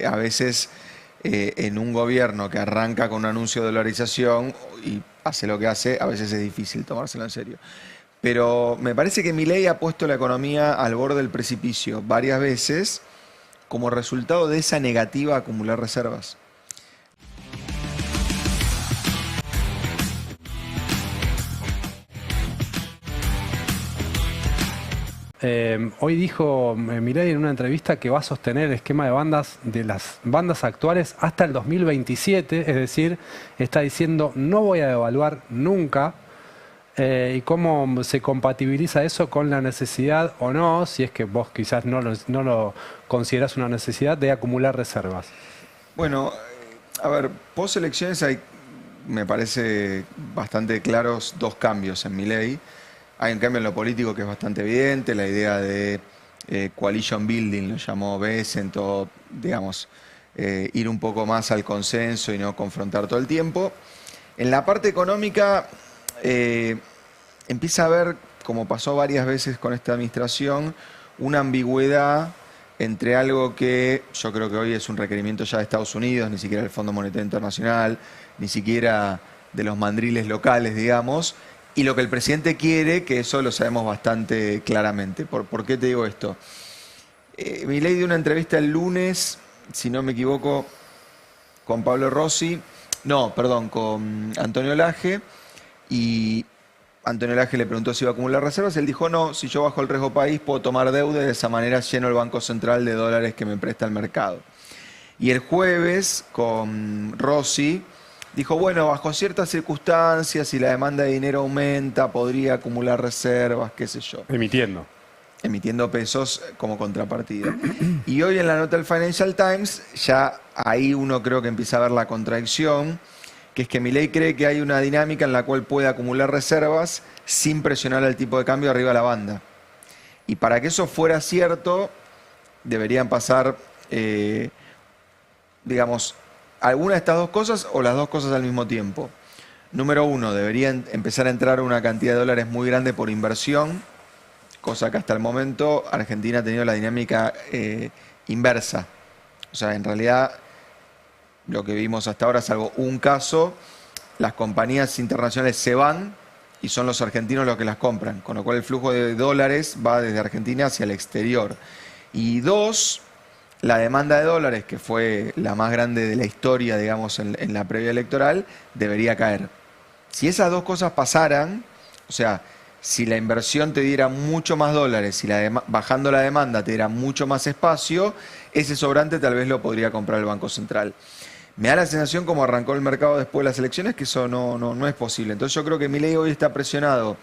A veces en un gobierno que arranca con un anuncio de dolarización y hace lo que hace, a veces es difícil tomárselo en serio. Pero me parece que Milei ha puesto la economía al borde del precipicio varias veces como resultado de esa negativa a acumular reservas. Hoy dijo Milei en una entrevista que va a sostener el esquema de las bandas actuales hasta el 2027, es decir, está diciendo no voy a devaluar nunca. ¿Y cómo se compatibiliza eso con la necesidad o no, si es que vos quizás no lo considerás una necesidad, de acumular reservas? Bueno, a ver, post elecciones hay, me parece, bastante claros dos cambios en Milei. Hay un cambio en lo político que es bastante evidente, la idea de coalition building, lo llamó Bessent, o digamos, ir un poco más al consenso y no confrontar todo el tiempo. En la parte económica empieza a haber, como pasó varias veces con esta administración, una ambigüedad entre algo que yo creo que hoy es un requerimiento ya de Estados Unidos, ni siquiera del Fondo Monetario Internacional, ni siquiera de los mandriles locales, digamos, y lo que el presidente quiere, que eso lo sabemos bastante claramente. ¿Por qué te digo esto? Milei dio una entrevista el lunes, si no me equivoco, con Pablo Rossi, no, perdón, con Antonio Laje, y Antonio Laje le preguntó si iba a acumular reservas, él dijo no, si yo bajo el riesgo país puedo tomar deuda y de esa manera lleno el Banco Central de dólares que me presta el mercado. Y el jueves, con Rossi, dijo, bueno, bajo ciertas circunstancias, si la demanda de dinero aumenta, podría acumular reservas, qué sé yo. Emitiendo pesos como contrapartida. Y hoy en la nota del Financial Times, ya ahí uno creo que empieza a ver la contradicción, que es que Milei cree que hay una dinámica en la cual puede acumular reservas sin presionar el tipo de cambio arriba de la banda. Y para que eso fuera cierto, deberían pasar, digamos, alguna de estas dos cosas o las dos cosas al mismo tiempo. Número uno, deberían empezar a entrar una cantidad de dólares muy grande por inversión, cosa que hasta el momento Argentina ha tenido la dinámica inversa. O sea, en realidad, lo que vimos hasta ahora, salvo un caso, las compañías internacionales se van y son los argentinos los que las compran, con lo cual el flujo de dólares va desde Argentina hacia el exterior. Y dos, la demanda de dólares, que fue la más grande de la historia, digamos, en la previa electoral, debería caer. Si esas dos cosas pasaran, o sea, si la inversión te diera mucho más dólares y bajando la demanda te diera mucho más espacio, ese sobrante tal vez lo podría comprar el Banco Central. Me da la sensación, como arrancó el mercado después de las elecciones, que eso no es posible. Entonces yo creo que Milei hoy está presionado,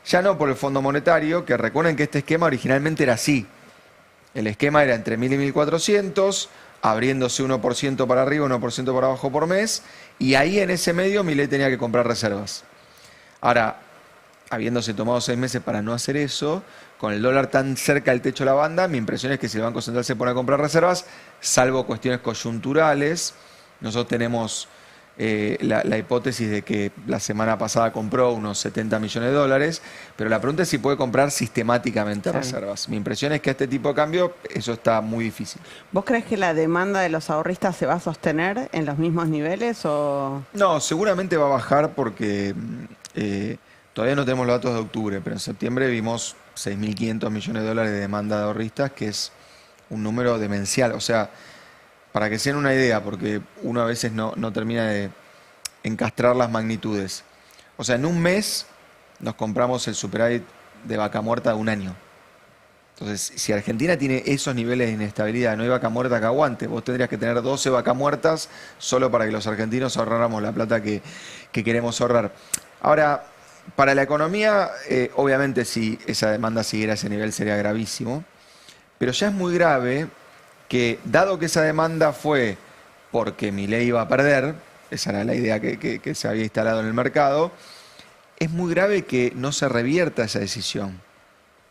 ya no por el Fondo Monetario, que recuerden que este esquema originalmente era así. El esquema era entre 1.000 y 1.400, abriéndose 1% para arriba, 1% para abajo por mes, y ahí en ese medio Milei tenía que comprar reservas. Ahora, habiéndose tomado 6 meses para no hacer eso, con el dólar tan cerca del techo de la banda, mi impresión es que si el Banco Central se pone a comprar reservas, salvo cuestiones coyunturales, nosotros tenemos la hipótesis de que la semana pasada compró unos 70 millones de dólares, pero la pregunta es si puede comprar sistemáticamente reservas. Mi impresión es que a este tipo de cambio eso está muy difícil. ¿Vos crees que la demanda de los ahorristas se va a sostener en los mismos niveles o...? No, seguramente va a bajar porque todavía no tenemos los datos de octubre, pero en septiembre vimos 6.500 millones de dólares de demanda de ahorristas, que es un número demencial. O sea, para que se den una idea, porque uno a veces no termina de encastrar las magnitudes. O sea, en un mes nos compramos el superávit de vaca muerta de un año. Entonces, si Argentina tiene esos niveles de inestabilidad, no hay vaca muerta que aguante, vos tendrías que tener 12 vacas muertas solo para que los argentinos ahorráramos la plata que queremos ahorrar. Ahora, para la economía, obviamente si esa demanda siguiera a ese nivel sería gravísimo, pero ya es muy grave que, dado que esa demanda fue porque Milei iba a perder, esa era la idea que se había instalado en el mercado, es muy grave que no se revierta esa decisión.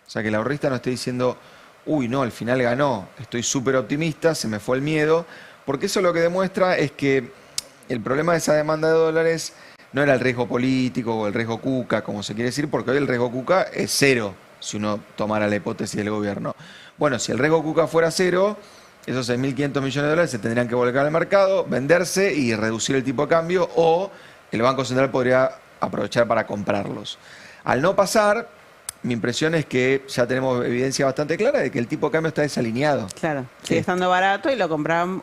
O sea, que el ahorrista no esté diciendo, uy, no, al final ganó, estoy súper optimista, se me fue el miedo, porque eso lo que demuestra es que el problema de esa demanda de dólares no era el riesgo político o el riesgo Cuca, como se quiere decir, porque hoy el riesgo Cuca es cero, si uno tomara la hipótesis del gobierno. Bueno, si el riesgo Cuca fuera cero, esos 6.500 millones de dólares se tendrían que volcar al mercado, venderse y reducir el tipo de cambio, o el Banco Central podría aprovechar para comprarlos. Al no pasar, mi impresión es que ya tenemos evidencia bastante clara de que el tipo de cambio está desalineado. Claro, sigue estando barato y lo compraron.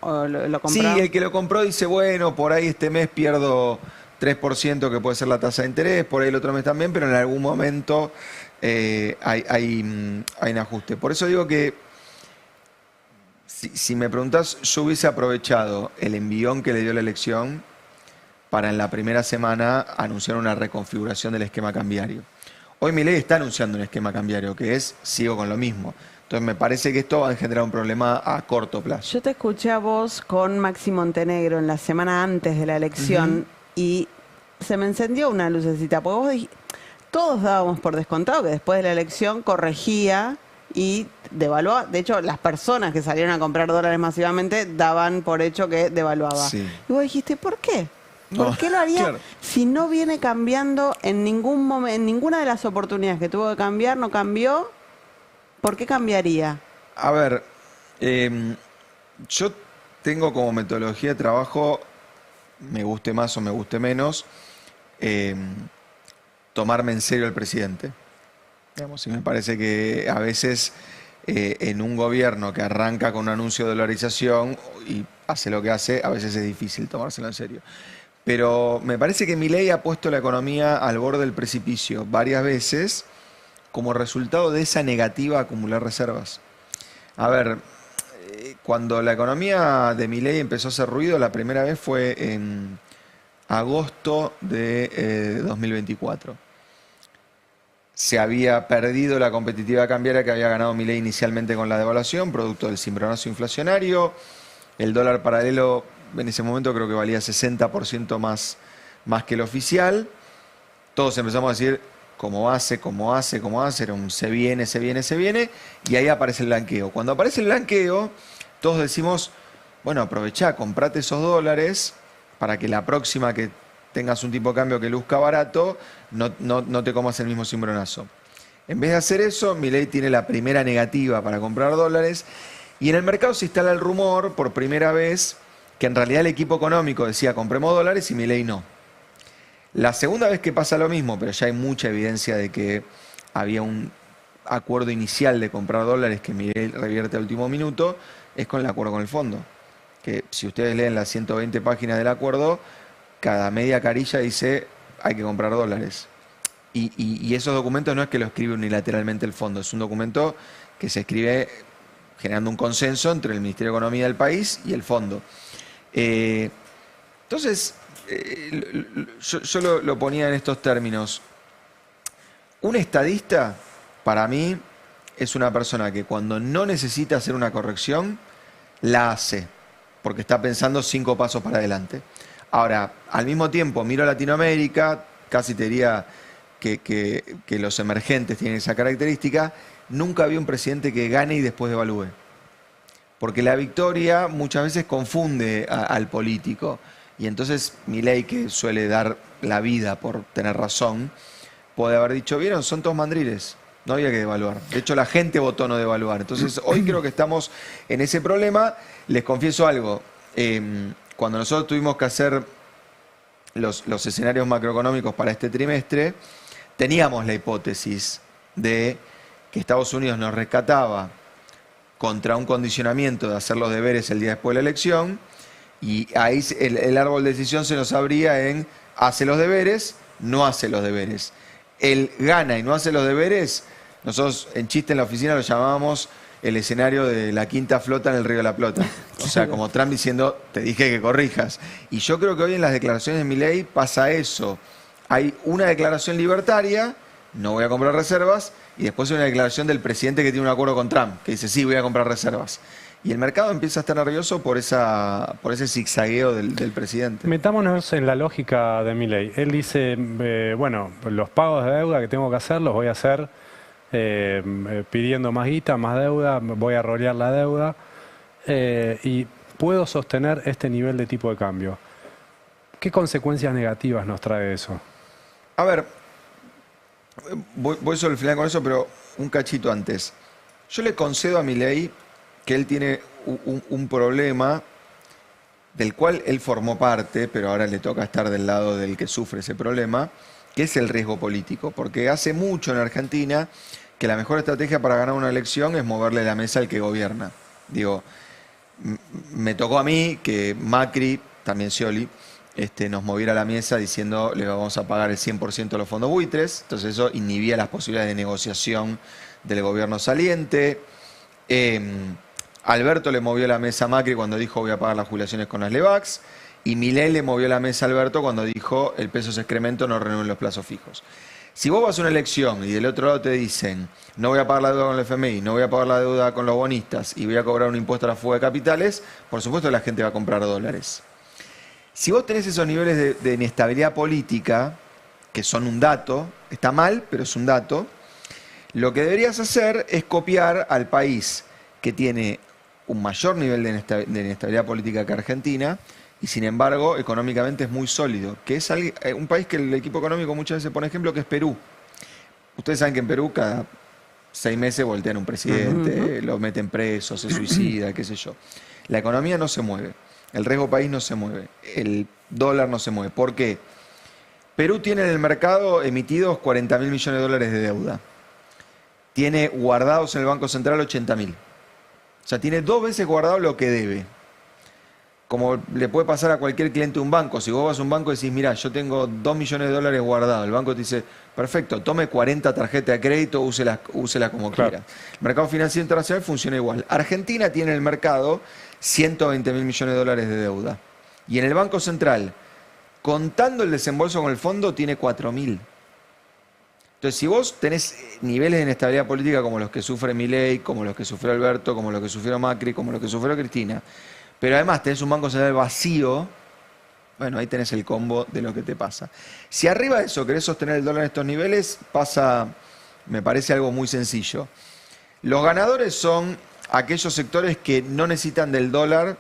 Sí, el que lo compró dice, bueno, por ahí este mes pierdo 3% que puede ser la tasa de interés, por ahí el otro mes también, pero en algún momento hay un ajuste. Por eso digo que si me preguntás, yo hubiese aprovechado el envión que le dio la elección para en la primera semana anunciar una reconfiguración del esquema cambiario. Hoy Milei está anunciando un esquema cambiario que es, sigo con lo mismo. Entonces me parece que esto va a generar un problema a corto plazo. Yo te escuché a vos con Maxi Montenegro en la semana antes de la elección y se me encendió una lucecita, porque vos todos dábamos por descontado que después de la elección corregía y devaluaba. De hecho, las personas que salieron a comprar dólares masivamente daban por hecho que devaluaba. Sí. Y vos dijiste, ¿por qué? ¿Por qué lo haría Claro. si no viene cambiando en ningún momento, en ninguna de las oportunidades que tuvo que cambiar, no cambió? ¿Por qué cambiaría? A ver, yo tengo como metodología de trabajo, me guste más o me guste menos, tomarme en serio al presidente. Digamos, y me parece que a veces en un gobierno que arranca con un anuncio de dolarización y hace lo que hace, a veces es difícil tomárselo en serio. Pero me parece que Milei ha puesto la economía al borde del precipicio varias veces como resultado de esa negativa a acumular reservas. A ver, cuando la economía de Milei empezó a hacer ruido, la primera vez fue en agosto de 2024. Se había perdido la competitividad cambiaria que había ganado Milei inicialmente con la devaluación, producto del cimbronazo inflacionario. El dólar paralelo en ese momento creo que valía 60% más que el oficial. Todos empezamos a decir, ¿cómo hace? Era un se viene, y ahí aparece el blanqueo. Cuando aparece el blanqueo, todos decimos, bueno, aprovechá, comprate esos dólares para que la próxima que tengas un tipo de cambio que luzca barato, no te comas el mismo cimbronazo. En vez de hacer eso, Milei tiene la primera negativa para comprar dólares, y en el mercado se instala el rumor, por primera vez, que en realidad el equipo económico decía compremos dólares y Milei no. La segunda vez que pasa lo mismo, pero ya hay mucha evidencia de que había un acuerdo inicial de comprar dólares que Milei revierte al último minuto, es con el acuerdo con el fondo. Que si ustedes leen las 120 páginas del acuerdo, cada media carilla dice hay que comprar dólares. Y esos documentos no es que lo escribe unilateralmente el fondo, es un documento que se escribe generando un consenso entre el Ministerio de Economía del país y el fondo. Entonces, yo lo ponía en estos términos. Un estadista, para mí, es una persona que cuando no necesita hacer una corrección, la hace, porque está pensando 5 pasos para adelante. Ahora, al mismo tiempo, miro a Latinoamérica, casi te diría que los emergentes tienen esa característica, nunca había un presidente que gane y después devalúe. Porque la victoria muchas veces confunde al político. Y entonces Milei, que suele dar la vida por tener razón, puede haber dicho, vieron, son todos mandriles, no había que devaluar. De hecho, la gente votó no devaluar. Entonces, hoy creo que estamos en ese problema. Les confieso algo, cuando nosotros tuvimos que hacer los escenarios macroeconómicos para este trimestre, teníamos la hipótesis de que Estados Unidos nos rescataba contra un condicionamiento de hacer los deberes el día después de la elección, y ahí el árbol de decisión se nos abría en hace los deberes, no hace los deberes. Él gana y no hace los deberes, nosotros en chiste en la oficina lo llamábamos el escenario de la quinta flota en el Río de la Plata. O sea, como Trump diciendo, te dije que corrijas. Y yo creo que hoy en las declaraciones de Milei pasa eso. Hay una declaración libertaria, no voy a comprar reservas, y después hay una declaración del presidente que tiene un acuerdo con Trump, que dice, sí, voy a comprar reservas. Y el mercado empieza a estar nervioso por ese zigzagueo del presidente. Metámonos en la lógica de Milei. Él dice, bueno, los pagos de deuda que tengo que hacer los voy a hacer pidiendo más guita, más deuda, voy a rolear la deuda y puedo sostener este nivel de tipo de cambio. ¿Qué consecuencias negativas nos trae eso? A ver, voy sobre el final con eso, pero un cachito antes. Yo le concedo a Milei que él tiene un problema del cual él formó parte, pero ahora le toca estar del lado del que sufre ese problema, que es el riesgo político. Porque hace mucho en Argentina que la mejor estrategia para ganar una elección es moverle la mesa al que gobierna. Digo, me tocó a mí que Macri, también Scioli, nos moviera la mesa diciendo le vamos a pagar el 100% de los fondos buitres. Entonces eso inhibía las posibilidades de negociación del gobierno saliente. Alberto le movió la mesa a Macri cuando dijo voy a pagar las jubilaciones con las LEVAX. Y Milei le movió la mesa a Alberto cuando dijo el peso es excremento, no renueven los plazos fijos. Si vos vas a una elección y del otro lado te dicen no voy a pagar la deuda con el FMI, no voy a pagar la deuda con los bonistas y voy a cobrar un impuesto a la fuga de capitales, por supuesto la gente va a comprar dólares. Si vos tenés esos niveles de inestabilidad política, que son un dato, está mal, pero es un dato, lo que deberías hacer es copiar al país que tiene un mayor nivel de inestabilidad política que Argentina y sin embargo económicamente es muy sólido, que es un país que el equipo económico muchas veces pone ejemplo, que es Perú. Ustedes saben que en Perú cada 6 meses voltean un presidente, lo meten preso, se suicida, qué sé yo. La economía no se mueve, el riesgo país no se mueve, el dólar no se mueve. ¿Por qué? Perú tiene en el mercado emitidos 40.000 millones de dólares de deuda. Tiene guardados en el Banco Central 80.000. O sea, tiene 2 veces guardado lo que debe. Como le puede pasar a cualquier cliente de un banco. Si vos vas a un banco y decís, mira, yo tengo 2 millones de dólares guardados. El banco te dice, perfecto, tome 40 tarjetas de crédito, úselas como quiera. El mercado financiero internacional funciona igual. Argentina tiene en el mercado 120.000 millones de dólares de deuda. Y en el Banco Central, contando el desembolso con el fondo, tiene 4.000. Entonces, si vos tenés niveles de inestabilidad política como los que sufre Milei, como los que sufrió Alberto, como los que sufrió Macri, como los que sufrió Cristina, pero además tenés un Banco Central vacío, bueno, ahí tenés el combo de lo que te pasa. Si arriba de eso querés sostener el dólar en estos niveles, pasa, me parece algo muy sencillo. Los ganadores son aquellos sectores que no necesitan del dólar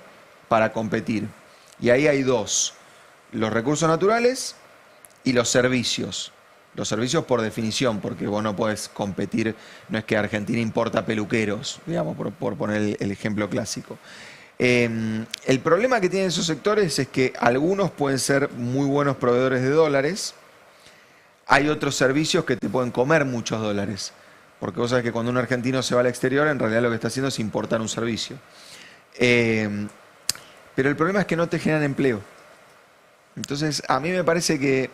para competir. Y ahí hay 2, los recursos naturales y los servicios. Los servicios por definición, porque vos no podés competir, no es que Argentina importa peluqueros, digamos, por poner el ejemplo clásico. El problema que tienen esos sectores es que algunos pueden ser muy buenos proveedores de dólares, hay otros servicios que te pueden comer muchos dólares, porque vos sabés que cuando un argentino se va al exterior, en realidad lo que está haciendo es importar un servicio. Pero el problema es que no te generan empleo. Entonces, a mí me parece que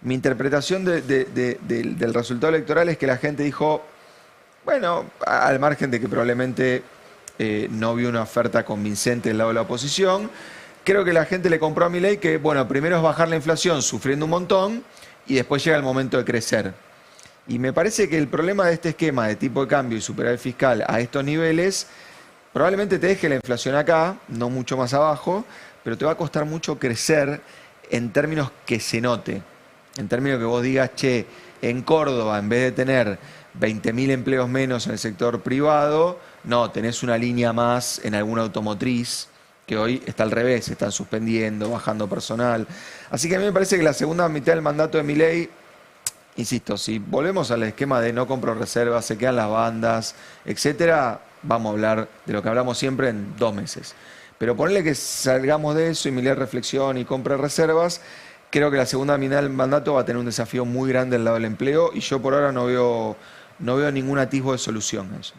mi interpretación del resultado electoral es que la gente dijo, bueno, al margen de que probablemente no vio una oferta convincente del lado de la oposición, creo que la gente le compró a Milei que, bueno, primero es bajar la inflación sufriendo un montón y después llega el momento de crecer. Y me parece que el problema de este esquema de tipo de cambio y superávit fiscal a estos niveles probablemente te deje la inflación acá, no mucho más abajo, pero te va a costar mucho crecer en términos que se note. En términos que vos digas, che, en Córdoba, en vez de tener 20.000 empleos menos en el sector privado, no, tenés una línea más en alguna automotriz, que hoy está al revés, están suspendiendo, bajando personal. Así que a mí me parece que la segunda mitad del mandato de Milei, insisto, si volvemos al esquema de no compro reservas, se quedan las bandas, etcétera, vamos a hablar de lo que hablamos siempre en 2 meses. Pero ponerle que salgamos de eso y Milei reflexione y compre reservas, creo que la segunda mitad del mandato va a tener un desafío muy grande al lado del empleo y yo por ahora no veo ningún atisbo de solución a eso.